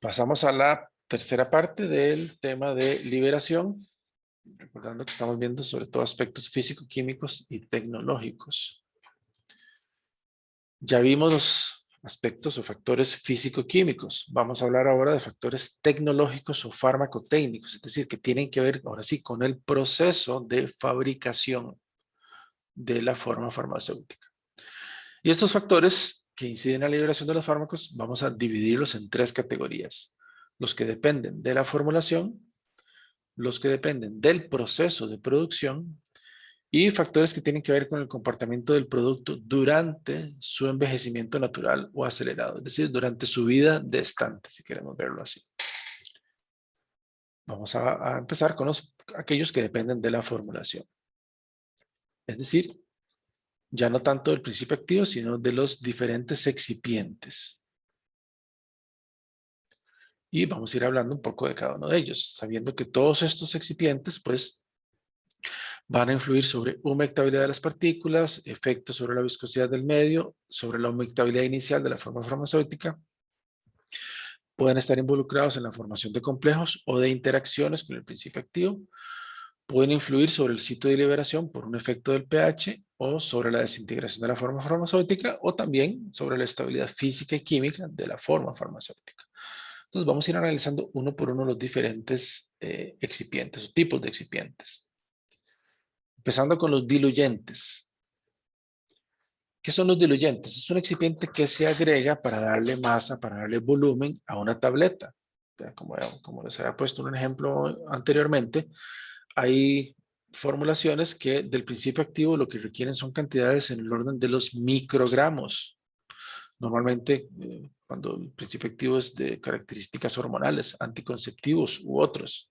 Pasamos a la tercera parte del tema de liberación, recordando que estamos viendo sobre todo aspectos físico-químicos y tecnológicos. Ya vimos los aspectos o factores físico-químicos. Vamos a hablar ahora de factores tecnológicos o farmacotécnicos, es decir, que tienen que ver ahora sí con el proceso de fabricación de la forma farmacéutica. Y estos factores que inciden en la liberación de los fármacos, vamos a dividirlos en tres categorías. Los que dependen de la formulación, los que dependen del proceso de producción y factores que tienen que ver con el comportamiento del producto durante su envejecimiento natural o acelerado, es decir, durante su vida de estante, si queremos verlo así. Vamos a empezar con aquellos que dependen de la formulación. Es decir, ya no tanto del principio activo, sino de los diferentes excipientes. Y vamos a ir hablando un poco de cada uno de ellos, sabiendo que todos estos excipientes, pues, van a influir sobre humectabilidad de las partículas, efectos sobre la viscosidad del medio, sobre la humectabilidad inicial de la forma farmacéutica. Pueden estar involucrados en la formación de complejos o de interacciones con el principio activo. Pueden influir sobre el sitio de liberación por un efecto del pH o sobre la desintegración de la forma farmacéutica o también sobre la estabilidad física y química de la forma farmacéutica. Entonces vamos a ir analizando uno por uno los diferentes excipientes o tipos de excipientes. Empezando con los diluyentes. ¿Qué son los diluyentes? Es un excipiente que se agrega para darle masa, para darle volumen a una tableta. Como les había puesto un ejemplo anteriormente, hay formulaciones que del principio activo lo que requieren son cantidades en el orden de los microgramos. Normalmente, cuando el principio activo es de características hormonales, anticonceptivos u otros.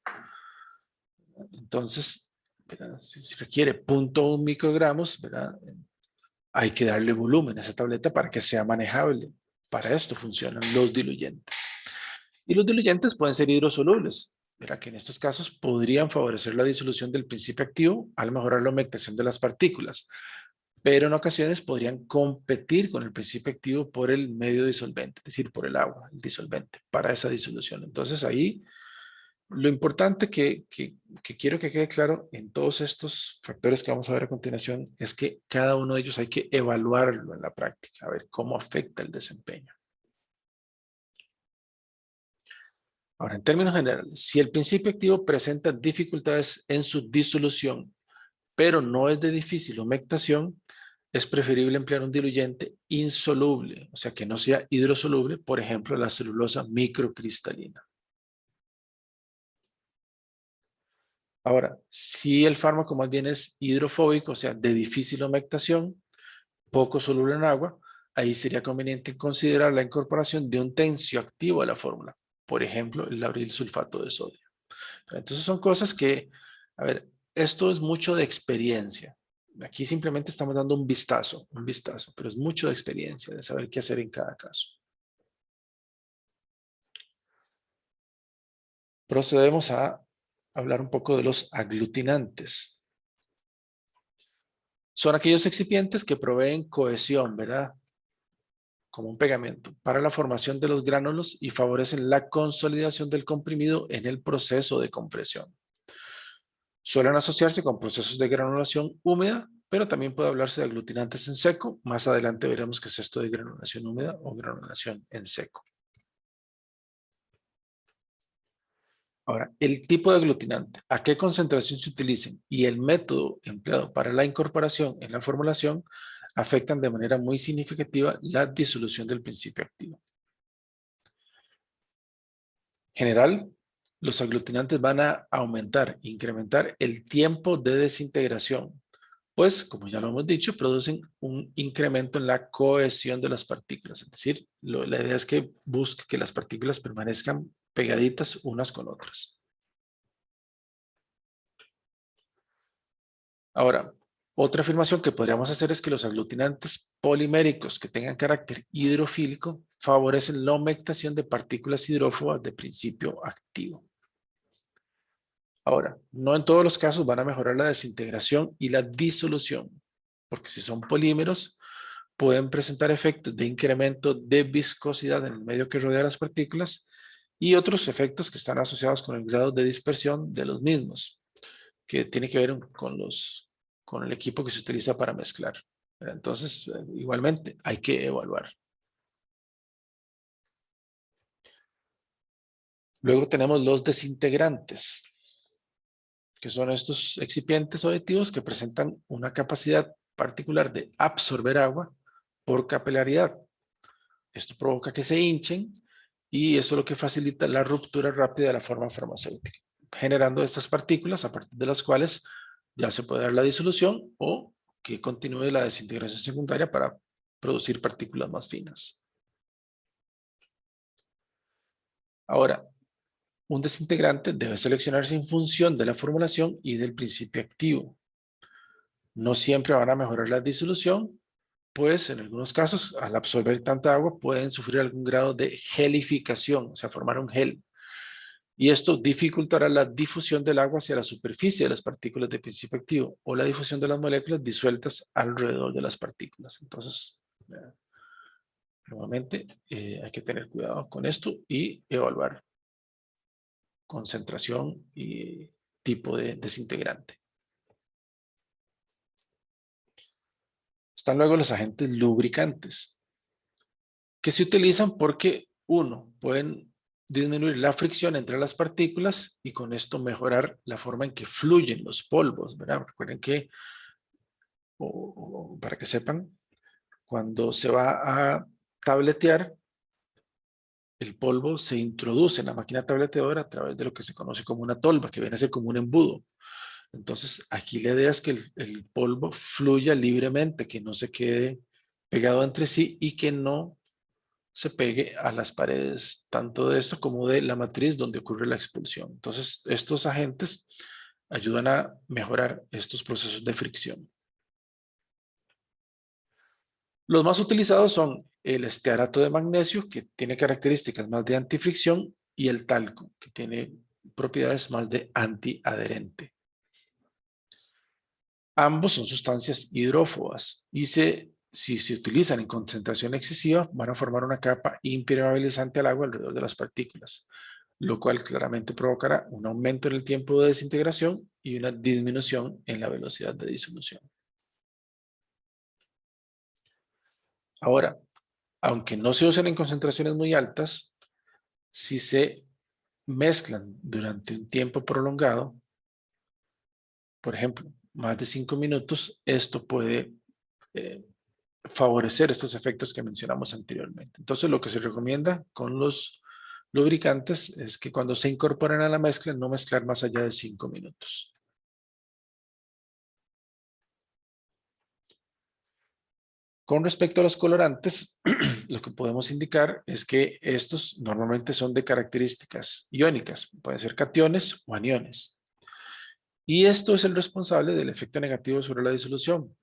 Entonces, ¿verdad? Si requiere 0.1 microgramos, ¿verdad? Hay que darle volumen a esa tableta para que sea manejable. Para esto funcionan los diluyentes. Y los diluyentes pueden ser hidrosolubles. Verá que en estos casos podrían favorecer la disolución del principio activo al mejorar la humectación de las partículas, pero en ocasiones podrían competir con el principio activo por el medio disolvente, es decir, por el agua, el disolvente, para esa disolución. Entonces ahí lo importante que quiero que quede claro en todos estos factores que vamos a ver a continuación es que cada uno de ellos hay que evaluarlo en la práctica, a ver cómo afecta el desempeño. Ahora, en términos generales, si el principio activo presenta dificultades en su disolución, pero no es de difícil humectación, es preferible emplear un diluyente insoluble, o sea que no sea hidrosoluble, por ejemplo, la celulosa microcristalina. Ahora, si el fármaco más bien es hidrofóbico, o sea, de difícil humectación, poco soluble en agua, ahí sería conveniente considerar la incorporación de un tensioactivo a la fórmula, por ejemplo, el lauril sulfato de sodio. Entonces son cosas que, a ver, esto es mucho de experiencia. Aquí simplemente estamos dando un vistazo, pero es mucho de experiencia, de saber qué hacer en cada caso. Procedemos a hablar un poco de los aglutinantes. Son aquellos excipientes que proveen cohesión, ¿verdad? Como un pegamento para la formación de los gránulos y favorecen la consolidación del comprimido en el proceso de compresión. Suelen asociarse con procesos de granulación húmeda, pero también puede hablarse de aglutinantes en seco. Más adelante veremos qué es esto de granulación húmeda o granulación en seco. Ahora, el tipo de aglutinante, a qué concentración se utilicen y el método empleado para la incorporación en la formulación afectan de manera muy significativa la disolución del principio activo. En general, los aglutinantes van a incrementar el tiempo de desintegración, pues, como ya lo hemos dicho, producen un incremento en la cohesión de las partículas. Es decir, la idea es que busque que las partículas permanezcan pegaditas unas con otras. Ahora, otra afirmación que podríamos hacer es que los aglutinantes poliméricos que tengan carácter hidrofílico favorecen la humectación de partículas hidrófobas de principio activo. Ahora, no en todos los casos van a mejorar la desintegración y la disolución, porque si son polímeros, pueden presentar efectos de incremento de viscosidad en el medio que rodea las partículas y otros efectos que están asociados con el grado de dispersión de los mismos, que tiene que ver con el equipo que se utiliza para mezclar. Entonces, igualmente, hay que evaluar. Luego tenemos los desintegrantes, que son estos excipientes o aditivos que presentan una capacidad particular de absorber agua por capilaridad. Esto provoca que se hinchen y eso es lo que facilita la ruptura rápida de la forma farmacéutica, generando estas partículas a partir de las cuales ya se puede dar la disolución o que continúe la desintegración secundaria para producir partículas más finas. Ahora, un desintegrante debe seleccionarse en función de la formulación y del principio activo. No siempre van a mejorar la disolución, pues en algunos casos, al absorber tanta agua, pueden sufrir algún grado de gelificación, o sea, formar un gel. Y esto dificultará la difusión del agua hacia la superficie de las partículas de principio activo o la difusión de las moléculas disueltas alrededor de las partículas. Entonces, nuevamente, hay que tener cuidado con esto y evaluar concentración y tipo de desintegrante. Están luego los agentes lubricantes, que se utilizan porque, uno, pueden disminuir la fricción entre las partículas y con esto mejorar la forma en que fluyen los polvos, ¿verdad? Recuerden que, o para que sepan, cuando se va a tabletear, el polvo se introduce en la máquina tableteadora a través de lo que se conoce como una tolva, que viene a ser como un embudo. Entonces, aquí la idea es que el polvo fluya libremente, que no se quede pegado entre sí y que no se pegue a las paredes, tanto de esto como de la matriz donde ocurre la expulsión. Entonces, estos agentes ayudan a mejorar estos procesos de fricción. Los más utilizados son el estearato de magnesio, que tiene características más de antifricción, y el talco, que tiene propiedades más de antiadherente. Ambos son sustancias hidrófobas y si se utilizan en concentración excesiva, van a formar una capa impermeabilizante al agua alrededor de las partículas, lo cual claramente provocará un aumento en el tiempo de desintegración y una disminución en la velocidad de disolución. Ahora, aunque no se usen en concentraciones muy altas, si se mezclan durante un tiempo prolongado, por ejemplo, más de 5 minutos, esto puede favorecer estos efectos que mencionamos anteriormente. Entonces, lo que se recomienda con los lubricantes es que cuando se incorporen a la mezcla, no mezclar más allá de 5 minutos. Con respecto a los colorantes, lo que podemos indicar es que estos normalmente son de características iónicas, pueden ser cationes o aniones. Y esto es el responsable del efecto negativo sobre la disolución.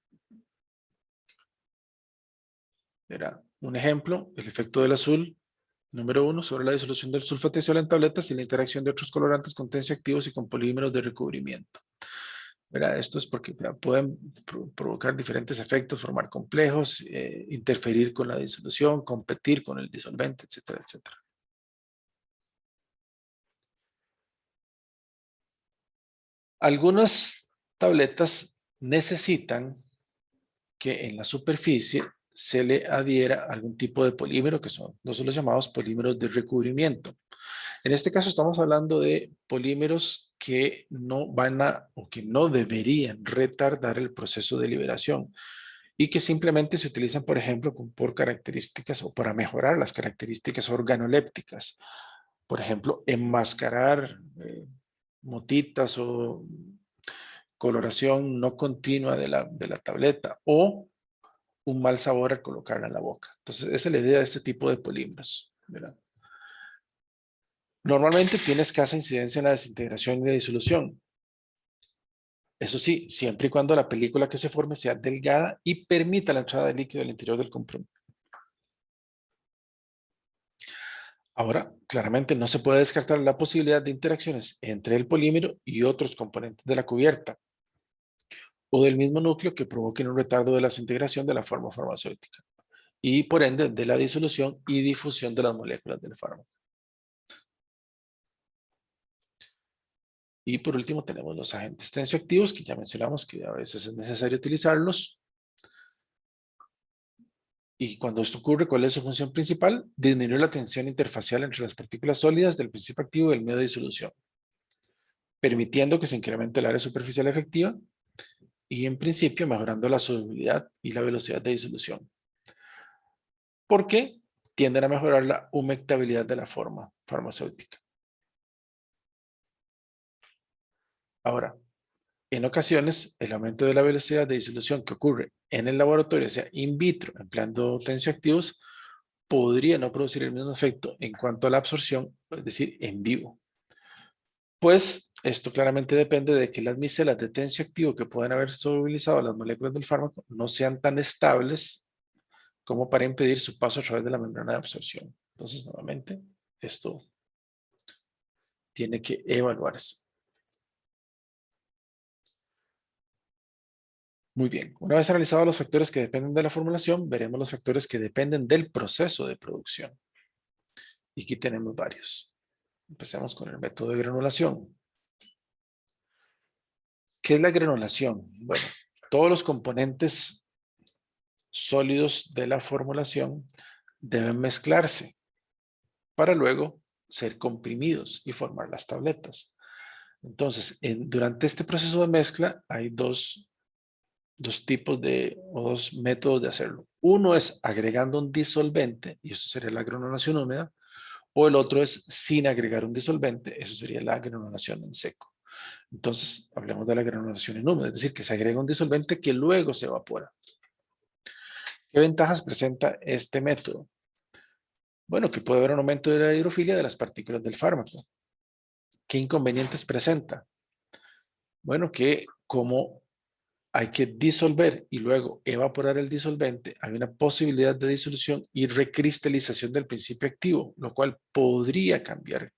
Verá, un ejemplo, el efecto del azul, número 1, sobre la disolución del sulfateciol en tabletas y la interacción de otros colorantes con tensioactivos y con polímeros de recubrimiento. ¿Verdad? Esto es porque pueden provocar diferentes efectos, formar complejos, interferir con la disolución, competir con el disolvente, etcétera, etcétera. Algunas tabletas necesitan que en la superficie se le adhiera algún tipo de polímero, que son los llamados polímeros de recubrimiento. En este caso estamos hablando de polímeros que no van a o que no deberían retardar el proceso de liberación y que simplemente se utilizan, por ejemplo, por características o para mejorar las características organolépticas. Por ejemplo, enmascarar motitas o coloración no continua de la tableta o un mal sabor al colocarla en la boca. Entonces, esa es la idea de este tipo de polímeros, ¿verdad? Normalmente tiene escasa incidencia en la desintegración y la disolución. Eso sí, siempre y cuando la película que se forme sea delgada y permita la entrada de líquido al interior del componente. Ahora, claramente no se puede descartar la posibilidad de interacciones entre el polímero y otros componentes de la cubierta o del mismo núcleo que provoquen un retardo de la desintegración de la forma farmacéutica y por ende de la disolución y difusión de las moléculas del fármaco. Y por último tenemos los agentes tensioactivos, que ya mencionamos que a veces es necesario utilizarlos. Y cuando esto ocurre, ¿cuál es su función principal? Disminuir la tensión interfacial entre las partículas sólidas del principio activo y el medio de disolución, permitiendo que se incremente el área superficial efectiva y en principio mejorando la solubilidad y la velocidad de disolución. Porque tienden a mejorar la humectabilidad de la forma farmacéutica. Ahora, en ocasiones, el aumento de la velocidad de disolución que ocurre en el laboratorio, sea in vitro, empleando tensioactivos, podría no producir el mismo efecto en cuanto a la absorción, es decir, en vivo. Pues esto claramente depende de que las micelas de tensioactivo que pueden haber solubilizado las moléculas del fármaco no sean tan estables como para impedir su paso a través de la membrana de absorción. Entonces, nuevamente, esto tiene que evaluarse. Muy bien, una vez analizados los factores que dependen de la formulación, veremos los factores que dependen del proceso de producción. Y aquí tenemos varios. Empecemos con el método de granulación. ¿Qué es la granulación? Bueno, todos los componentes sólidos de la formulación deben mezclarse para luego ser comprimidos y formar las tabletas. Entonces, durante este proceso de mezcla hay dos tipos o dos métodos de hacerlo. Uno es agregando un disolvente, y eso sería la granulación húmeda, o el otro es sin agregar un disolvente, eso sería la granulación en seco. Entonces, hablemos de la granulación en húmedo, es decir, que se agrega un disolvente que luego se evapora. ¿Qué ventajas presenta este método? Bueno, que puede haber un aumento de la hidrofilia de las partículas del fármaco. ¿Qué inconvenientes presenta? Bueno, que como hay que disolver y luego evaporar el disolvente, hay una posibilidad de disolución y recristalización del principio activo, lo cual podría cambiar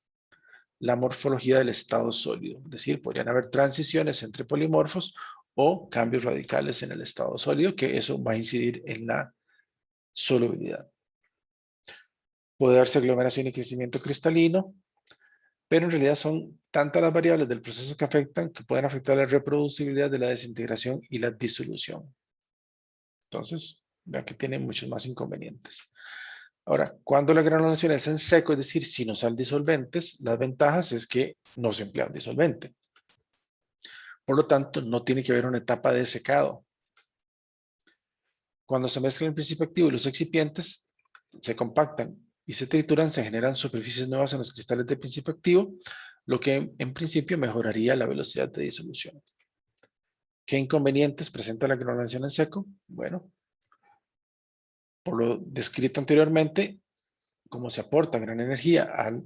la morfología del estado sólido. Es decir, podrían haber transiciones entre polimorfos o cambios radicales en el estado sólido, que eso va a incidir en la solubilidad. Puede darse aglomeración y crecimiento cristalino, pero en realidad son tantas las variables del proceso que afectan que pueden afectar la reproducibilidad de la desintegración y la disolución. Entonces, vean que tiene muchos más inconvenientes. Ahora, cuando la granulación es en seco, es decir, sin usar disolventes, las ventajas es que no se emplea un disolvente. Por lo tanto, no tiene que haber una etapa de secado. Cuando se mezclan el principio activo y los excipientes, se compactan y se trituran, se generan superficies nuevas en los cristales de principio activo, lo que en principio mejoraría la velocidad de disolución. ¿Qué inconvenientes presenta la granulación en seco? Bueno, por lo descrito anteriormente, como se aporta gran energía al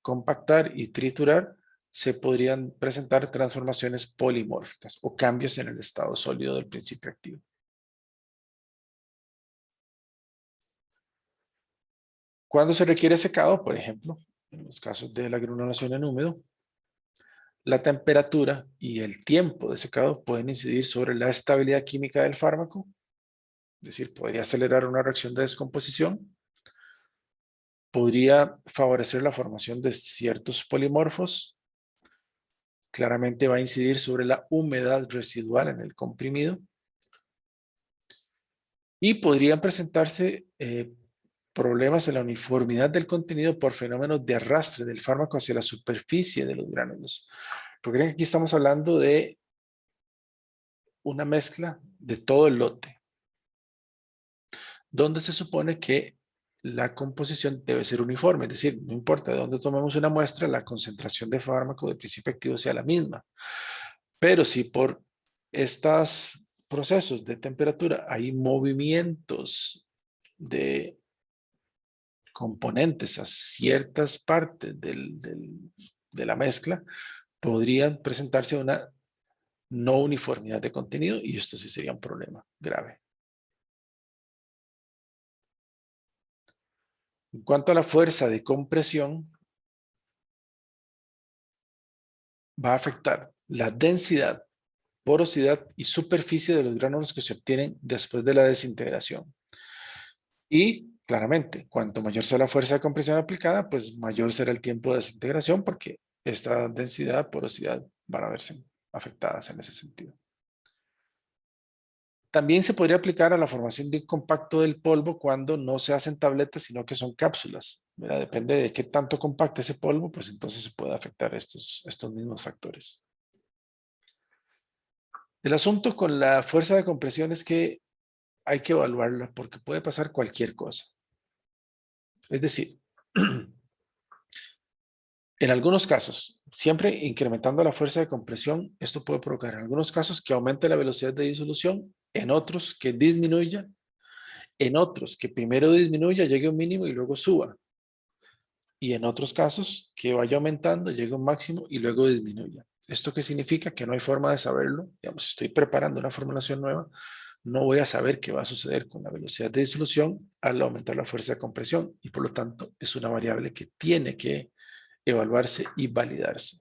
compactar y triturar, se podrían presentar transformaciones polimórficas o cambios en el estado sólido del principio activo. Cuando se requiere secado, por ejemplo, en los casos de la granulación en húmedo, la temperatura y el tiempo de secado pueden incidir sobre la estabilidad química del fármaco, es decir, podría acelerar una reacción de descomposición, podría favorecer la formación de ciertos polimorfos, claramente va a incidir sobre la humedad residual en el comprimido y podrían presentarse problemas en la uniformidad del contenido por fenómenos de arrastre del fármaco hacia la superficie de los gránulos. Porque aquí estamos hablando de una mezcla de todo el lote, donde se supone que la composición debe ser uniforme, es decir, no importa de dónde tomemos una muestra, la concentración de fármaco de principio activo sea la misma. Pero si por estos procesos de temperatura hay movimientos de componentes a ciertas partes de la mezcla, podrían presentarse una no uniformidad de contenido y esto sí sería un problema grave. En cuanto a la fuerza de compresión, va a afectar la densidad, porosidad y superficie de los gránulos que se obtienen después de la desintegración. Y claramente, cuanto mayor sea la fuerza de compresión aplicada, pues mayor será el tiempo de desintegración porque esta densidad, porosidad, van a verse afectadas en ese sentido. También se podría aplicar a la formación de un compacto del polvo cuando no se hacen tabletas, sino que son cápsulas, ¿verdad? Depende de qué tanto compacte ese polvo, pues entonces se puede afectar estos mismos factores. El asunto con la fuerza de compresión es que hay que evaluarla porque puede pasar cualquier cosa. Es decir, en algunos casos, siempre incrementando la fuerza de compresión, esto puede provocar en algunos casos que aumente la velocidad de disolución, en otros que disminuya, en otros que primero disminuya, llegue a un mínimo y luego suba. Y en otros casos que vaya aumentando, llegue a un máximo y luego disminuya. ¿Esto qué significa? Que no hay forma de saberlo. Digamos, si estoy preparando una formulación nueva, no voy a saber qué va a suceder con la velocidad de disolución al aumentar la fuerza de compresión y por lo tanto es una variable que tiene que evaluarse y validarse.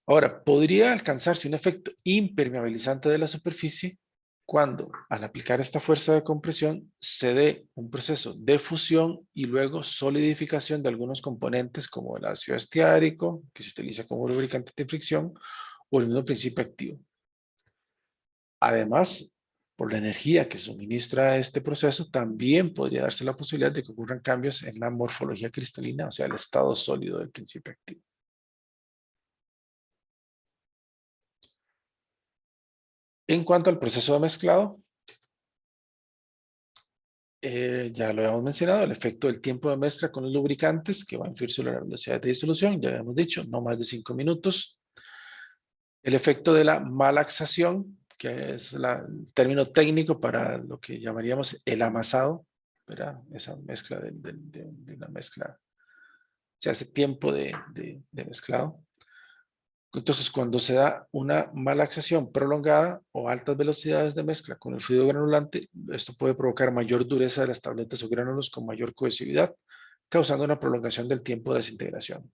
Ahora, podría alcanzarse un efecto impermeabilizante de la superficie cuando al aplicar esta fuerza de compresión se dé un proceso de fusión y luego solidificación de algunos componentes como el ácido estiárico, que se utiliza como lubricante de fricción, o el mismo principio activo. Además, por la energía que suministra este proceso, también podría darse la posibilidad de que ocurran cambios en la morfología cristalina, o sea, el estado sólido del principio activo. En cuanto al proceso de mezclado, ya lo habíamos mencionado, el efecto del tiempo de mezcla con los lubricantes, que va a influir sobre la velocidad de disolución, ya habíamos dicho, no más de 5 minutos. El efecto de la malaxación, que es el término técnico para lo que llamaríamos el amasado, ¿verdad? Esa mezcla de una mezcla, se hace tiempo de mezclado. Entonces, cuando se da una malaxación prolongada o altas velocidades de mezcla con el fluido granulante, esto puede provocar mayor dureza de las tabletas o gránulos con mayor cohesividad, causando una prolongación del tiempo de desintegración.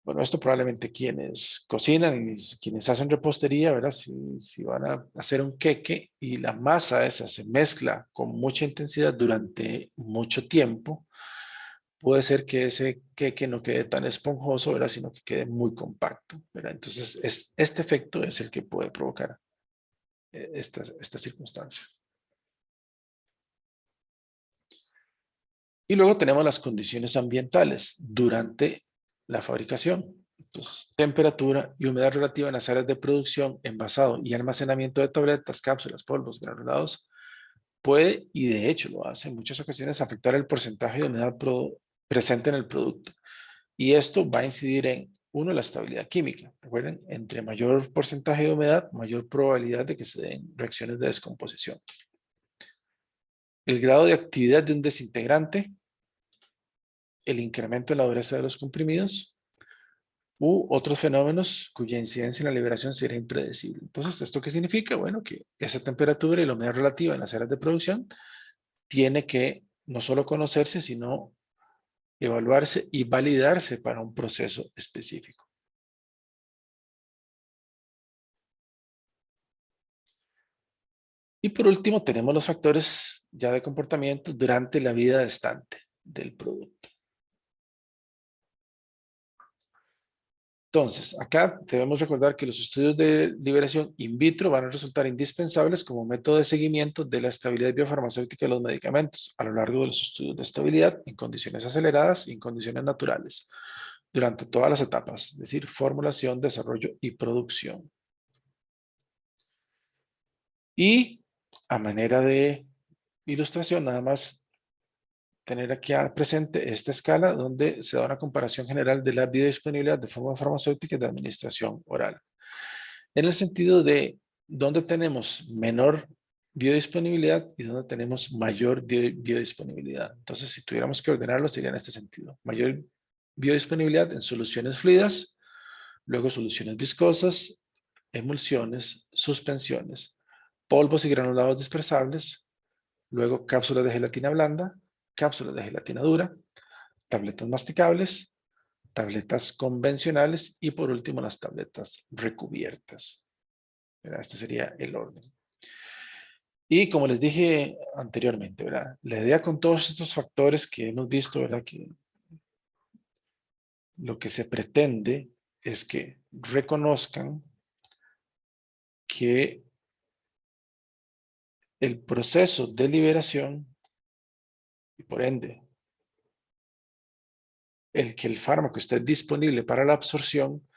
Bueno, esto probablemente quienes cocinan y quienes hacen repostería, ¿verdad? Si van a hacer un queque y la masa esa se mezcla con mucha intensidad durante mucho tiempo, puede ser que ese queque no quede tan esponjoso, ¿verdad? Sino que quede muy compacto, ¿verdad? Entonces, este efecto es el que puede provocar esta circunstancia. Y luego tenemos las condiciones ambientales durante la fabricación. Entonces, temperatura y humedad relativa en las áreas de producción, envasado y almacenamiento de tabletas, cápsulas, polvos, granulados, puede, y de hecho lo hace en muchas ocasiones, afectar el porcentaje de humedad presente en el producto. Y esto va a incidir en, uno, la estabilidad química. Recuerden, entre mayor porcentaje de humedad, mayor probabilidad de que se den reacciones de descomposición. El grado de actividad de un desintegrante, el incremento en la dureza de los comprimidos, u otros fenómenos cuya incidencia en la liberación sería impredecible. Entonces, ¿esto qué significa? Bueno, que esa temperatura y la humedad relativa en las áreas de producción tiene que no solo conocerse, sino evaluarse y validarse para un proceso específico. Y por último, tenemos los factores ya de comportamiento durante la vida estante del producto. Entonces, acá debemos recordar que los estudios de liberación in vitro van a resultar indispensables como método de seguimiento de la estabilidad biofarmacéutica de los medicamentos a lo largo de los estudios de estabilidad en condiciones aceleradas y en condiciones naturales, durante todas las etapas, es decir, formulación, desarrollo y producción. Y a manera de ilustración, nada más tener aquí presente esta escala donde se da una comparación general de la biodisponibilidad de forma farmacéutica y de administración oral. En el sentido de dónde tenemos menor biodisponibilidad y dónde tenemos mayor biodisponibilidad. Entonces, si tuviéramos que ordenarlo, sería en este sentido. Mayor biodisponibilidad en soluciones fluidas, luego soluciones viscosas, emulsiones, suspensiones, polvos y granulados dispersables, luego cápsulas de gelatina blanda, cápsulas de gelatina dura, tabletas masticables, tabletas convencionales y por último las tabletas recubiertas. Este sería el orden. Y como les dije anteriormente, ¿verdad? La idea con todos estos factores que hemos visto, ¿verdad? Que lo que se pretende es que reconozcan que el proceso de liberación y por ende el que el fármaco esté disponible para la absorción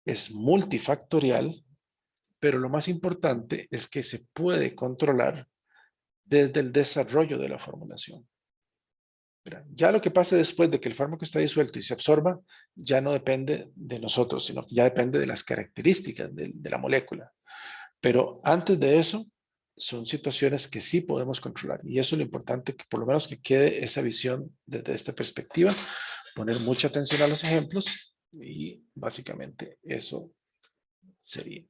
es multifactorial, pero lo más importante es que se puede controlar desde el desarrollo de la formulación. Ya lo que pase después de que el fármaco está disuelto y se absorba, ya no depende de nosotros, sino que ya depende de las características de la molécula. Pero antes de eso, son situaciones que sí podemos controlar. Y eso es lo importante, que por lo menos que quede esa visión desde esta perspectiva, poner mucha atención a los ejemplos y básicamente eso sería.